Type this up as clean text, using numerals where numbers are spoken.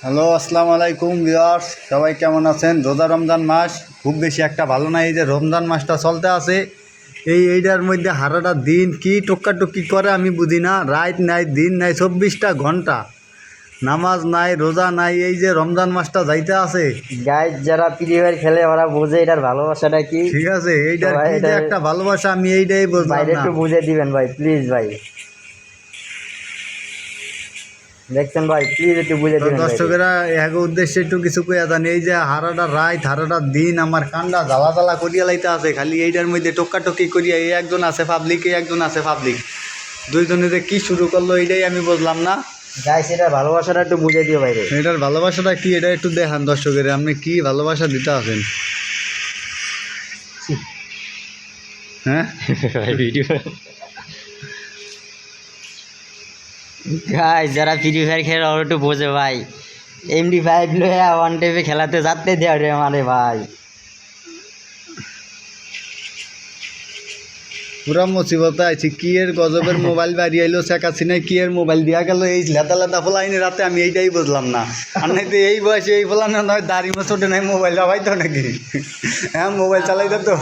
Hello, আসসালামু আলাইকুম viewers, সবাই কেমন আছেন? রোজা রমজান মাস খুব বেশি একটা ভালো না। এই যে রমজান মাসটা চলতে আছে, এইটার মধ্যে হারাটা দিন কি টুক্কি করে আমি বুঝি না। রাত নাই, দিন নাই, 24টা ঘন্টা নামাজ নাই, রোজা নাই। এই যে রমজান মাসটা যাইতে আছে, গাইজ যারা ফ্রি ফায়ার খেলে ওরা বোঝে এটার ভালোবাসাটা কি। ঠিক আছে, এইটার সবাই কি যে এটা একটা ভালোবাসা আমি এইটাই বুঝলাম বাইরে না। একটু বুঝে দিবেন ভাই, প্লিজ ভাই। দেখছেন ভাই, প্লিজ একটু বুঝে তো দিবেন ভাই। দর্শকেরা এক উদ্দেশ্যে একটু কিছু কইয়া জানি, এই যে হারাটা রাত হারাটা দিন আমার কান্ডা জ্বালা জ্বালা করিয়া লাইতে আছে। খালি এইটার মধ্যে টক্কি করিয়া এই একজন আছে পাবলিক, এই একজন আছে পাবলিক, দুইজনে যে কি শুরু করলো এইটাই আমি বুঝলাম না। গাইজ এটার ভালোবাসাটা একটু বুঝে দিও ভাই রে। এটার ভালোবাসাটা কি, এটা একটু দেখান দর্শকের, আপনি কি ভালোবাসা দিতে আছেন? হ্যাঁ, গাইজ যারা ফ্রি ফায়ার খেলে ওরা একটু বোঝে ভাই। MD5 লয়ে ওয়ান টেপে খেলাতে যাতে দেওয়া রে আমারে ভাই। পুরা মুসিবতে আছি। কি এর গজবের মোবাইল বাড়ি আইলো, শেখ হাসিনা কি এর মোবাইল দিয়া গেল এই লেদা লেদা ফোলাইনি রাতে, আমি এইটাই বুঝলাম না। আর নাই তো এই বয়সে এই ফোলানো নয়, দাড়ি মোছোটে নাই, মোবাইল হবাই তো নাকি? হ্যাঁ, মোবাইল চালাইতে তো